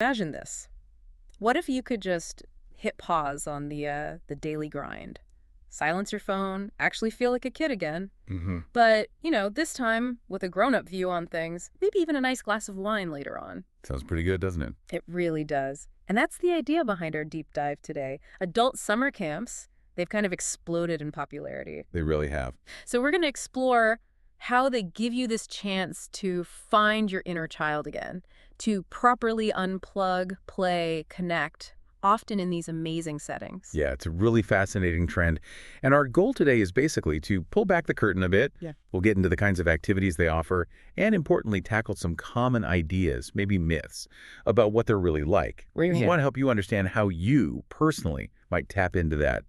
Imagine this. What if you could just hit pause on the daily grind, silence your phone, actually feel like a kid again, Mm-hmm. but, this time with a grown-up view on things, maybe even a nice glass of wine later on. Sounds pretty good, doesn't it? It really does. And that's the idea behind our deep dive today. Adult summer camps, they've kind of exploded in popularity. They really have. So we're going to explore how they give you this chance to find your inner child again, to properly unplug, play, connect, often in these amazing settings. Yeah, it's a really fascinating trend. And our goal today is basically to pull back the curtain a bit. Yeah. We'll get into the kinds of activities they offer and, importantly, tackle some common ideas, maybe myths, about what they're really like. We want to help you understand how you, personally, might tap into that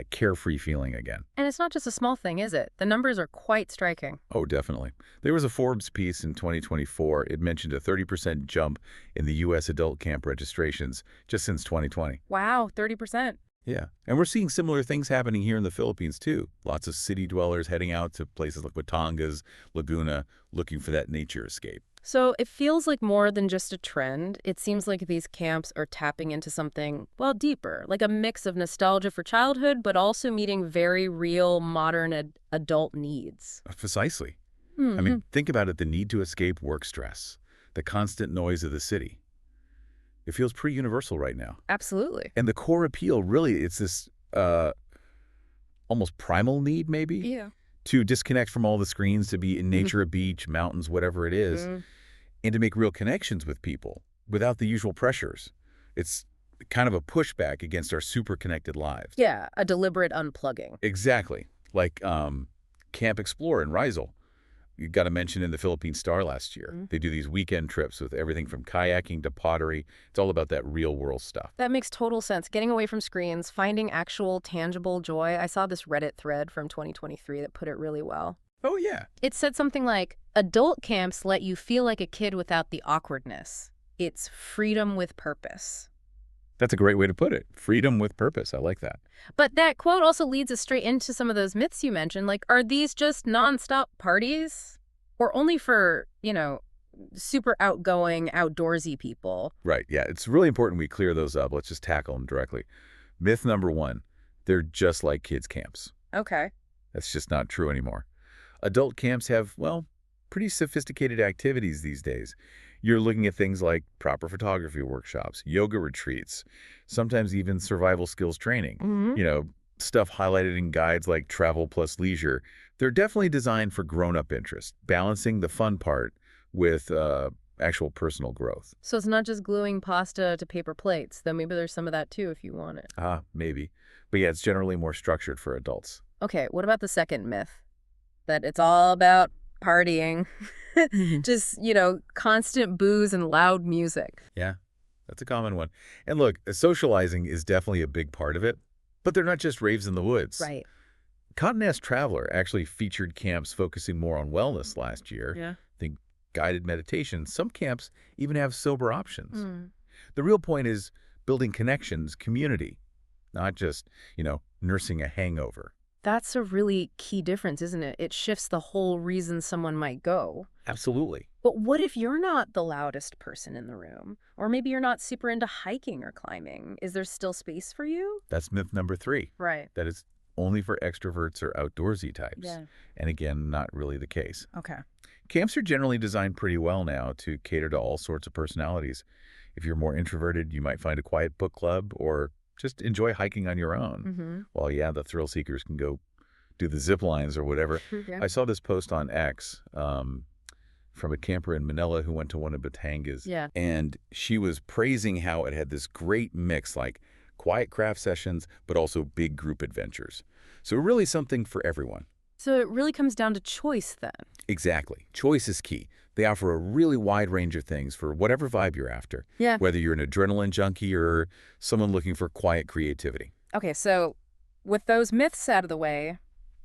carefree feeling again. And it's not just a small thing, is it? The numbers are quite striking. Oh, definitely. There was a Forbes piece in 2024. It mentioned a 30% jump in the U.S. adult camp registrations just since 2020. Wow, 30%. Yeah. And we're seeing similar things happening here in the Philippines, too. Lots of city dwellers heading out to places like Batangas, Laguna, looking for that nature escape. So it feels like more than just a trend. It seems like these camps are tapping into something, well, deeper, like a mix of nostalgia for childhood, but also meeting very real modern adult needs. Precisely. Mm-hmm. I mean, think about it, the need to escape work stress, the constant noise of the city. It feels pretty universal right now. Absolutely. And the core appeal, really, it's this almost primal need, maybe? Yeah. To disconnect from all the screens, to be in nature, a beach, mountains, whatever it is, and to make real connections with people without the usual pressures. It's kind of a pushback against our super connected lives. Yeah, a deliberate unplugging. Exactly. Like Camp Explorer in Rizal. You got to mention in the Philippine Star last year. They do these weekend trips with everything from kayaking to pottery. It's all about that real world stuff. That makes total sense. Getting away from screens, finding actual tangible joy. I saw this Reddit thread from 2023 that put it really well. Oh, yeah. It said something like, adult camps let you feel like a kid without the awkwardness. It's freedom with purpose. That's a great way to put it. Freedom with purpose. I like that. But that quote also leads us straight into some of those myths you mentioned. Like, are these just nonstop parties? Or only for, super outgoing, outdoorsy people? Right. Yeah. It's really important we clear those up. Let's just tackle them directly. Myth number one, they're just like kids' camps. Okay. That's just not true anymore. Adult camps have, well, pretty sophisticated activities these days. You're looking at things like proper photography workshops, yoga retreats, sometimes even survival skills training. Stuff highlighted in guides like Travel Plus Leisure. They're definitely designed for grown-up interest, balancing the fun part with actual personal growth. So it's not just gluing pasta to paper plates, though maybe there's some of that too if you want it. Maybe. But yeah, it's generally more structured for adults. Okay, what about the second myth? That it's all about partying. Just, constant booze and loud music. Yeah, that's a common one. And look, socializing is definitely a big part of it, but they're not just raves in the woods. Right. Condé Nast Traveler actually featured camps focusing more on wellness last year. Yeah. Think guided meditation. Some camps even have sober options. The real point is building connections, community, not just, nursing a hangover. That's a really key difference, isn't it? It shifts the whole reason someone might go. Absolutely. But what if you're not the loudest person in the room? Or maybe you're not super into hiking or climbing. Is there still space for you? That's myth number 3. Right. That is only for extroverts or outdoorsy types. Yeah. And again, not really the case. Okay. Camps are generally designed pretty well now to cater to all sorts of personalities. If you're more introverted, you might find a quiet book club or just enjoy hiking on your own. While, the thrill seekers can go do the zip lines or whatever. Yeah. I saw this post on X from a camper in Manila who went to one of Batangas. Yeah. And she was praising how it had this great mix, like quiet craft sessions, but also big group adventures. So really something for everyone. So it really comes down to choice then. Exactly. Choice is key. They offer a really wide range of things for whatever vibe you're after. Yeah. Whether you're an adrenaline junkie or someone looking for quiet creativity. Okay, so with those myths out of the way,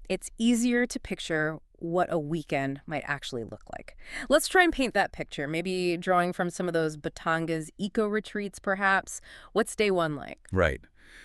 it's easier to picture what a weekend might actually look like. Let's try and paint that picture, maybe drawing from some of those Batangas eco-retreats, perhaps. What's day one like? Right.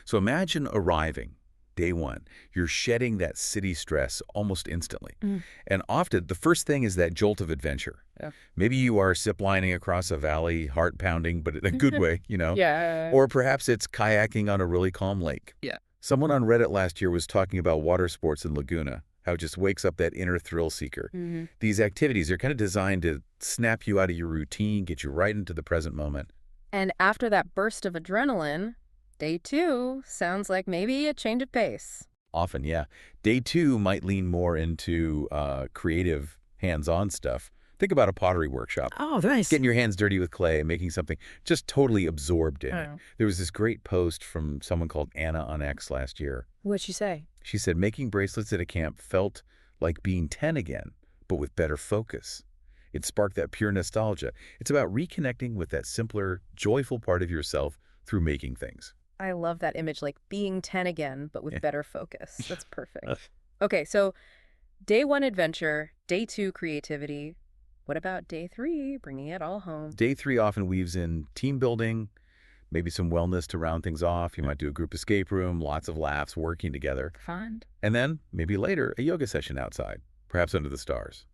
So imagine arriving. Day one, you're shedding that city stress almost instantly. Mm. And often, the first thing is that jolt of adventure. Yeah. Maybe you are ziplining across a valley, heart pounding, but in a good way, Yeah. Or perhaps it's kayaking on a really calm lake. Yeah. Someone on Reddit last year was talking about water sports in Laguna, how it just wakes up that inner thrill seeker. Mhm. These activities are kind of designed to snap you out of your routine, get you right into the present moment. And after that burst of adrenaline, day 2 sounds like maybe a change of pace. Often, yeah. Day two might lean more into creative, hands-on stuff. Think about a pottery workshop. Oh, nice. Getting your hands dirty with clay, making something, just totally absorbed in it. Oh. There was this great post from someone called Anna on X last year. What'd she say? She said making bracelets at a camp felt like being 10 again, but with better focus. It sparked that pure nostalgia. It's about reconnecting with that simpler, joyful part of yourself through making things. I love that image, like being 10 again, but with Yeah. better focus. That's perfect. Okay, so day 1 adventure, day 2 creativity. What about day 3, bringing it all home? Day three often weaves in team building, maybe some wellness to round things off. You might do a group escape room, lots of laughs, working together. Fun. And then, maybe later, a yoga session outside, perhaps under the stars.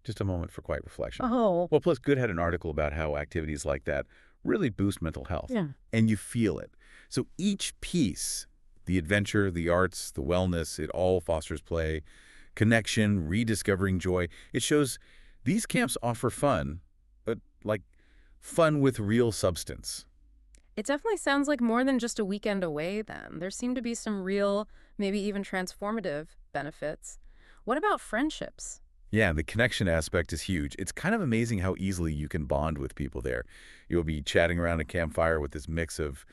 Just a moment for quiet reflection. Oh. Well, plus Good had an article about how activities like that really boost mental health. Yeah. And you feel it. So each piece, the adventure, the arts, the wellness, it all fosters play, connection, rediscovering joy. It shows these camps offer fun, but like fun with real substance. It definitely sounds like more than just a weekend away then. There seem to be some real, maybe even transformative benefits. What about friendships? Yeah, the connection aspect is huge. It's kind of amazing how easily you can bond with people there. You'll be chatting around a campfire with this mix of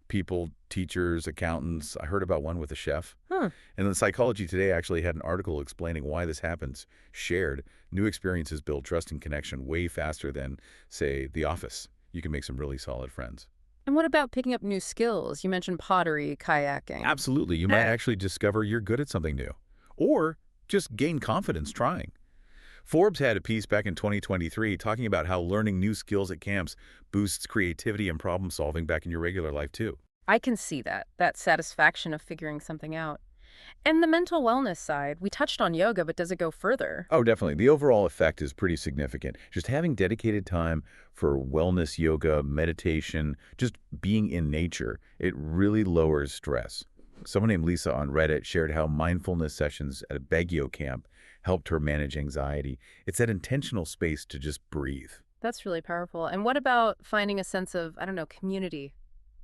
people, teachers, accountants. I heard about one with a chef. Huh. And then Psychology Today actually had an article explaining why this happens. Shared, new experiences build trust and connection way faster than, say, The Office. You can make some really solid friends. And what about picking up new skills? You mentioned pottery, kayaking. Absolutely. You might actually discover you're good at something new. Or just gain confidence trying. Forbes had a piece back in 2023 talking about how learning new skills at camps boosts creativity and problem solving back in your regular life too. I can see that satisfaction of figuring something out. And the mental wellness side, we touched on yoga, but does it go further? Oh, definitely. The overall effect is pretty significant. Just having dedicated time for wellness yoga, meditation, just being in nature, it really lowers stress. Someone named Lisa on Reddit shared how mindfulness sessions at a Baguio camp helped her manage anxiety. It's that intentional space to just breathe. That's really powerful. And what about finding a sense of, I don't know, community,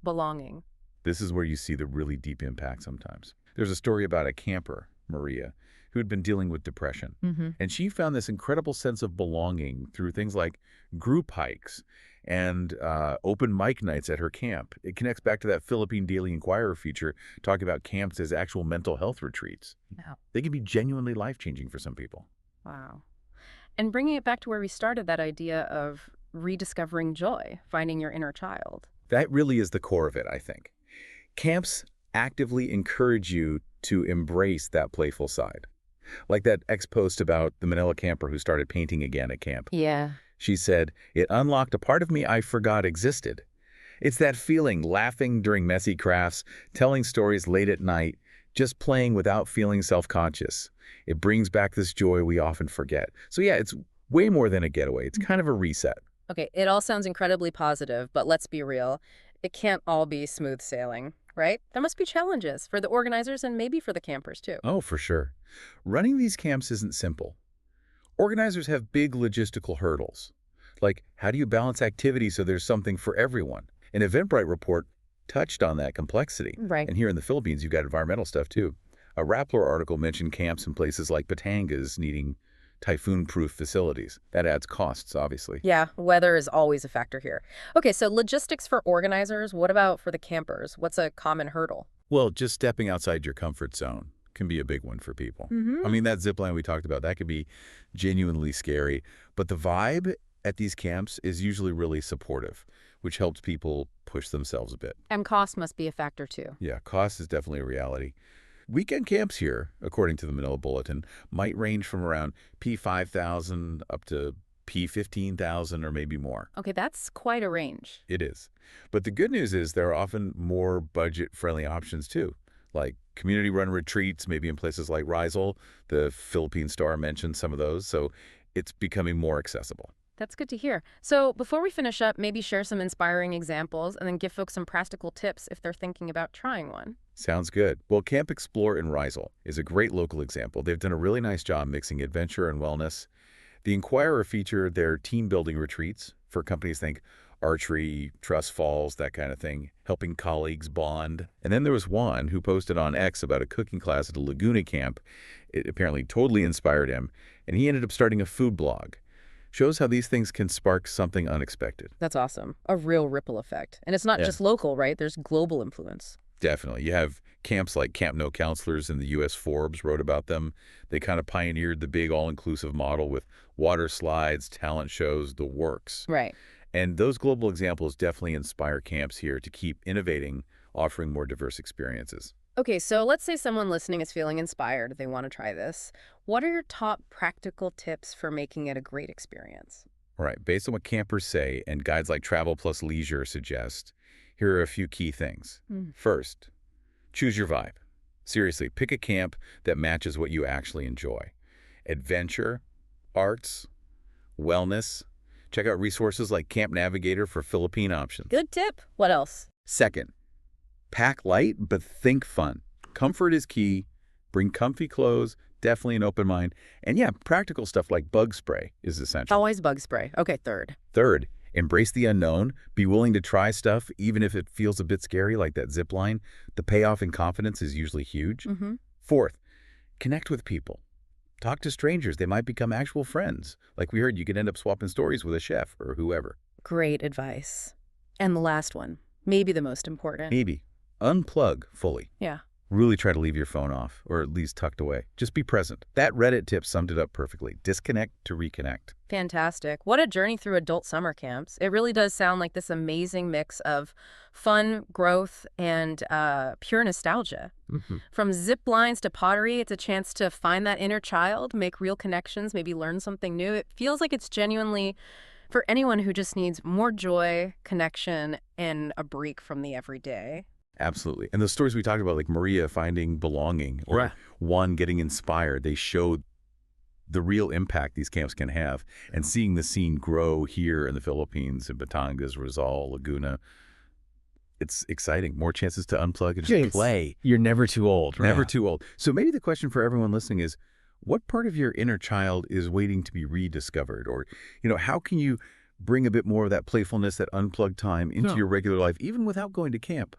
belonging? This is where you see the really deep impact sometimes. There's a story about a camper, Maria, who had been dealing with depression. Mm-hmm. And she found this incredible sense of belonging through things like group hikes and open mic nights at her camp. It connects back to that Philippine Daily Inquirer feature talking about camps as actual mental health retreats. Wow. They can be genuinely life-changing for some people. Wow. And bringing it back to where we started, that idea of rediscovering joy, finding your inner child. That really is the core of it, I think. Camps actively encourage you to embrace that playful side. Like that ex-post about the Manila camper who started painting again at camp. Yeah. She said, "It unlocked a part of me I forgot existed." It's that feeling, laughing during messy crafts, telling stories late at night, just playing without feeling self-conscious. It brings back this joy we often forget. So yeah, it's way more than a getaway. It's kind of a reset. Okay, it all sounds incredibly positive, but let's be real. It can't all be smooth sailing, right? There must be challenges for the organizers and maybe for the campers too. Oh, for sure. Running these camps isn't simple. Organizers have big logistical hurdles. Like, how do you balance activities so there's something for everyone? An Eventbrite report touched on that complexity. Right. And here in the Philippines, you've got environmental stuff too. A Rappler article mentioned camps in places like Batangas needing typhoon-proof facilities. That adds costs, obviously. Yeah, weather is always a factor here. Okay, so logistics for organizers. What about for the campers? What's a common hurdle? Well, just stepping outside your comfort zone can be a big one for people. Mm-hmm. I mean, that zip line we talked about, that could be genuinely scary. But the vibe at these camps is usually really supportive, which helps people push themselves a bit. And cost must be a factor too. Yeah, cost is definitely a reality. Weekend camps here, according to the Manila Bulletin, might range from around P5,000 up to P15,000 or maybe more. Okay, that's quite a range. It is. But the good news is there are often more budget-friendly options too, like community-run retreats, maybe in places like Rizal. The Philippine Star mentioned some of those, so it's becoming more accessible. That's good to hear. So before we finish up, maybe share some inspiring examples and then give folks some practical tips if they're thinking about trying one. Sounds good. Well, Camp Explore in Rizal is a great local example. They've done a really nice job mixing adventure and wellness. The Inquirer featured their team-building retreats for companies think archery, trust falls, that kind of thing, helping colleagues bond. And then there was Juan who posted on X about a cooking class at a Laguna camp. It apparently totally inspired him, and he ended up starting a food blog. Shows how these things can spark something unexpected. That's awesome. A real ripple effect. And it's not Yeah. just local, right? There's global influence. Definitely. You have camps like Camp No Counselors in the U.S. Forbes wrote about them. They kind of pioneered the big all-inclusive model with water slides, talent shows, the works. Right. And those global examples definitely inspire camps here to keep innovating, offering more diverse experiences. Okay, so let's say someone listening is feeling inspired. They want to try this. What are your top practical tips for making it a great experience? All right, based on what campers say and guides like Travel Plus Leisure suggest, here are a few key things. Mm. First, choose your vibe. Seriously, pick a camp that matches what you actually enjoy. Adventure, arts, wellness. Check out resources like Camp Navigator for Philippine options. Good tip. What else? Second, pack light, but think fun. Comfort is key. Bring comfy clothes, definitely an open mind. And yeah, practical stuff like bug spray is essential. Always bug spray. Okay, third. Third, embrace the unknown. Be willing to try stuff, even if it feels a bit scary, like that zip line. The payoff in confidence is usually huge. Mm-hmm. Fourth, connect with people. Talk to strangers. They might become actual friends. Like we heard, you could end up swapping stories with a chef or whoever. Great advice. And the last one, maybe the most important. Maybe unplug fully. Yeah. Really try to leave your phone off, or at least tucked away. Just be present. That Reddit tip summed it up perfectly. Disconnect to reconnect. Fantastic. What a journey through adult summer camps. It really does sound like this amazing mix of fun, growth, and pure nostalgia. From zip lines to pottery, it's a chance to find that inner child, make real connections, maybe learn something new. It feels like it's genuinely for anyone who just needs more joy, connection, and a break from the everyday. Absolutely. And the stories we talked about, like Maria finding belonging or Right. Juan getting inspired, they showed the real impact these camps can have. And seeing the scene grow here in the Philippines, in Batangas, Rizal, Laguna, it's exciting. More chances to unplug and James, just play. You're never too old. Right? Never too old. So maybe the question for everyone listening is, what part of your inner child is waiting to be rediscovered? Or, how can you bring a bit more of that playfulness, that unplugged time into Yeah. your regular life, even without going to camp?